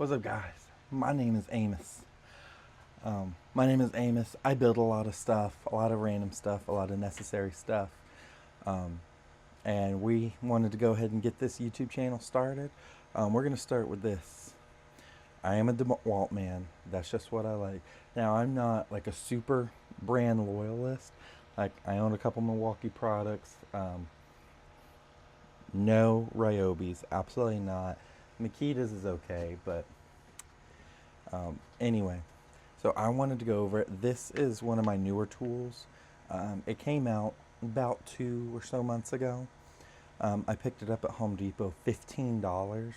What's up, guys? My name is Amos. I build a lot of stuff, a lot of random stuff, a lot of necessary stuff. Um, and we wanted to go ahead and get this YouTube channel started. We're going to start with this. I am a DeWalt man. That's just what I like. Now, I'm not like a super brand loyalist. Like, I own a couple Milwaukee products. No Ryobis. Absolutely not. Makita's is okay, but anyway. So I wanted to go over it. This is one of my newer tools. It came out about 2 or so months ago. I picked it up at Home Depot, $15,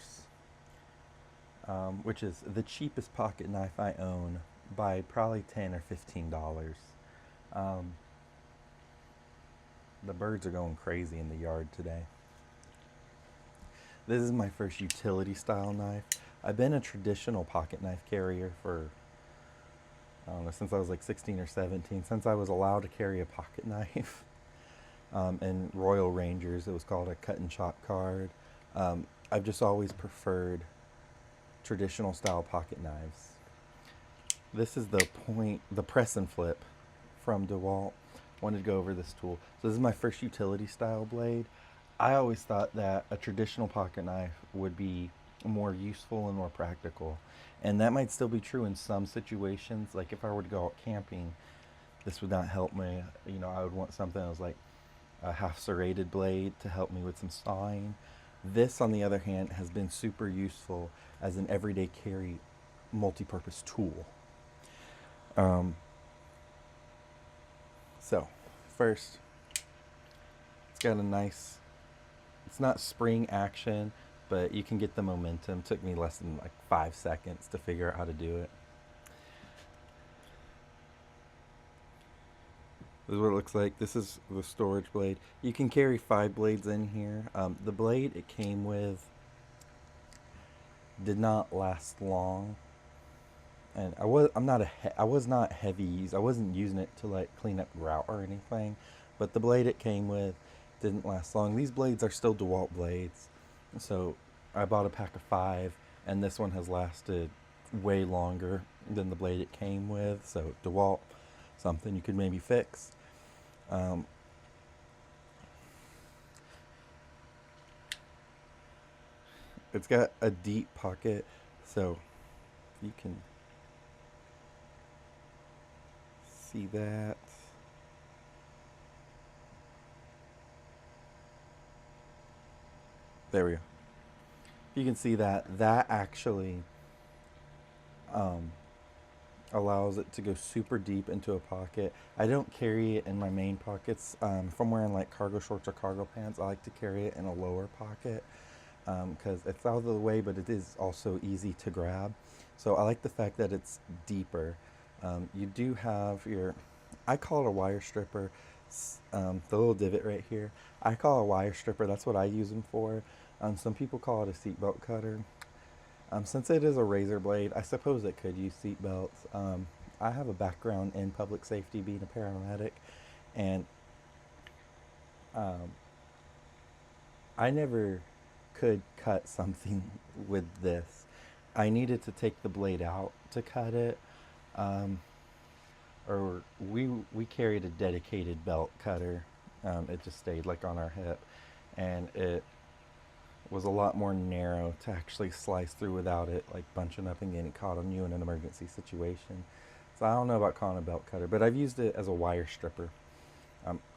which is the cheapest pocket knife I own by probably $10 or $15. Um, the birds are going crazy in the yard today. This is my first utility style knife. I've been a traditional pocket knife carrier for, I don't know, since I was like 16 or 17, since I was allowed to carry a pocket knife. In Royal Rangers, it was called a cut and chop card. I've just always preferred traditional style pocket knives. This is the press and flip from DeWalt. Wanted to go over this tool. So this is my first utility style blade. I always thought that a traditional pocket knife would be more useful and more practical. And that might still be true in some situations. Like if I were to go out camping, this would not help me. You know, I would want something that was like a half serrated blade to help me with some sawing. This, on the other hand, has been super useful as an everyday carry multi-purpose tool. Um, so, first, it's got a nice, it's not spring action, but you can get the momentum. It took me less than like 5 seconds to figure out how to do it. This is what it looks like. This is the storage blade. You can carry 5 blades in here. The blade it came with did not last long, and I was not heavy use. I wasn't using it to like clean up grout or anything, but the blade it came with didn't last long. These blades are still DeWalt blades, so I bought a pack of 5, and this one has lasted way longer than the blade it came with. So DeWalt, something you could maybe fix. Um, it's got a deep pocket, so you can see that. There we go. You can see that actually um, allows it to go super deep into a pocket. I don't carry it in my main pockets. If I'm wearing like cargo shorts or cargo pants, I like to carry it in a lower pocket because it's out of the way, but it is also easy to grab. So I like the fact that it's deeper. You do have your, I call it a wire stripper, the little divot right here. I call it a wire stripper. That's what I use them for. Some people call it a seatbelt cutter. Since it is a razor blade, I suppose it could use seat belts. I have a background in public safety, being a paramedic, and um, I never could cut something with this. I needed to take the blade out to cut it, um, or we carried a dedicated belt cutter. It just stayed like on our hip, and it was a lot more narrow to actually slice through without it like bunching up and getting caught on you in an emergency situation. So I don't know about calling a belt cutter, but I've used it as a wire stripper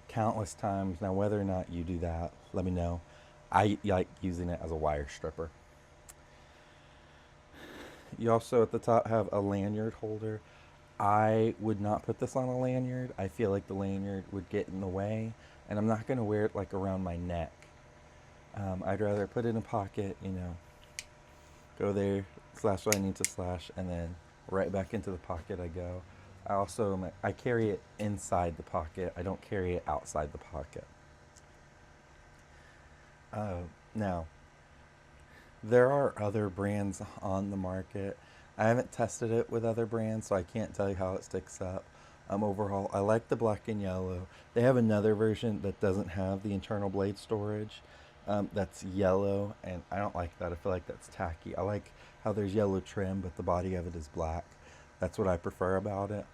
countless times. Now, whether or not you do that, let me know. I like using it as a wire stripper. You also at the top have a lanyard holder. I would not put this on a lanyard. I feel like the lanyard would get in the way, and I'm not going to wear it like around my neck. I'd rather put it in a pocket, you know, go there, slash what I need to slash, and then right back into the pocket I go. I carry it inside the pocket. I don't carry it outside the pocket. Now, there are other brands on the market. I haven't tested it with other brands, so I can't tell you how it sticks up. Overall, I like the black and yellow. They have another version that doesn't have the internal blade storage. that's yellow, and I don't like that. I feel like that's tacky. I like how there's yellow trim, but the body of it is black. That's what I prefer about it.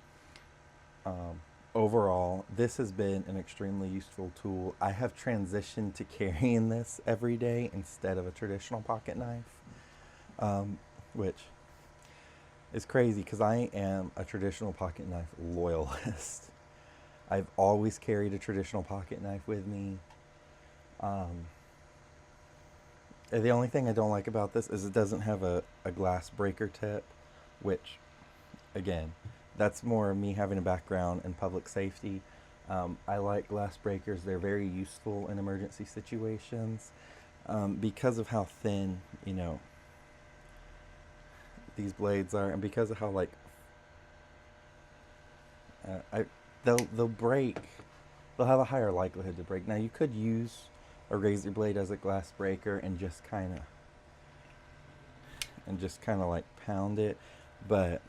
Um, Overall, this has been an extremely useful tool. I have transitioned to carrying this every day instead of a traditional pocket knife, um, which is crazy because I am a traditional pocket knife loyalist. I've always carried a traditional pocket knife with me. Um, the only thing I don't like about this is it doesn't have a glass breaker tip, which, again, that's more me having a background in public safety. I like glass breakers. They're very useful in emergency situations because of how thin, these blades are, and because of how like I they'll break. They'll have a higher likelihood to break. Now you could use a razor blade as a glass breaker and just kind of like pound it, but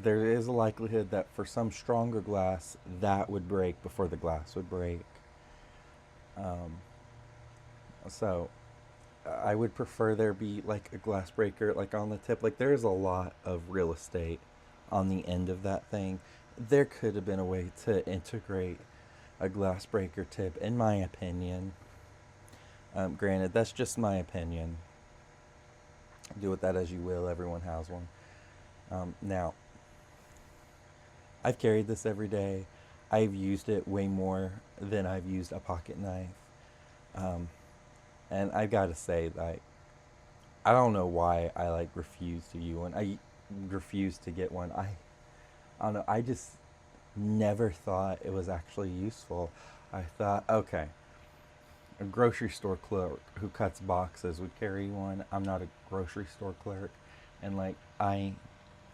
there is a likelihood that for some stronger glass that would break before the glass would break. Um, so I would prefer there be like a glass breaker like on the tip. Like there is a lot of real estate on the end of that thing. There could have been a way to integrate a glass breaker tip, in my opinion. Granted, that's just my opinion. Do with that as you will. Everyone has one. Now, I've carried this every day. I've used it way more than I've used a pocket knife. Um, and I gotta say, like, I don't know why I like refuse to use one. I refuse to get one. I don't know. I just never thought it was actually useful. I thought, okay, a grocery store clerk who cuts boxes would carry one. I'm not a grocery store clerk, and like I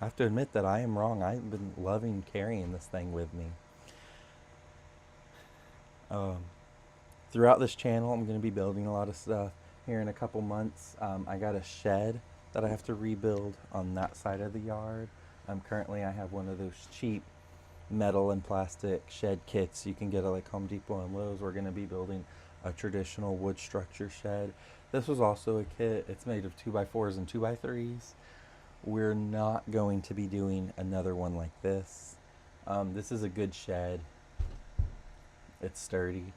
have to admit that I am wrong. I've been loving carrying this thing with me. Um, Throughout this channel, I'm going to be building a lot of stuff. Here in a couple months, I got a shed that I have to rebuild on that side of the yard. Currently, I have one of those cheap metal and plastic shed kits you can get at like Home Depot and Lowe's. We're going to be building a traditional wood structure shed. This was also a kit. It's made of 2x4s and 2x3s. We're not going to be doing another one like this. This is a good shed. It's sturdy,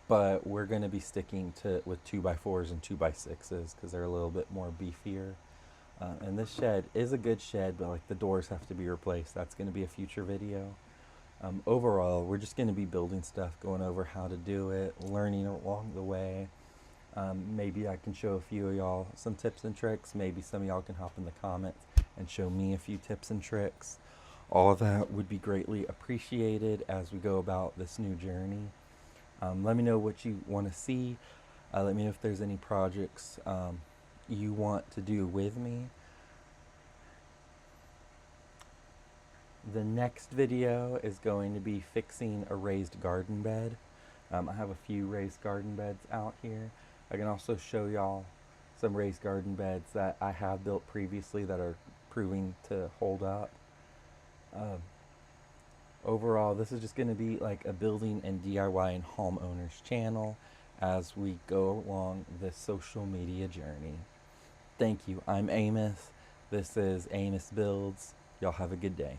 but we're going to be sticking to with 2x4s and 2x6s because they're a little bit more beefier. And this shed is a good shed, but like the doors have to be replaced. That's going to be a future video. Overall, we're just going to be building stuff, going over how to do it, learning along the way. Maybe I can show a few of y'all some tips and tricks. Maybe some of y'all can hop in the comments and show me a few tips and tricks. All of that would be greatly appreciated as we go about this new journey. Let me know what you want to see. Let me know if there's any projects you want to do with me. The next video is going to be fixing a raised garden bed. I have a few raised garden beds out here. I can also show y'all some raised garden beds that I have built previously that are proving to hold up. Overall, this is just going to be like a building and DIY and homeowners channel as we go along this social media journey. Thank you. I'm Amos. This is Amos Builds. Y'all have a good day.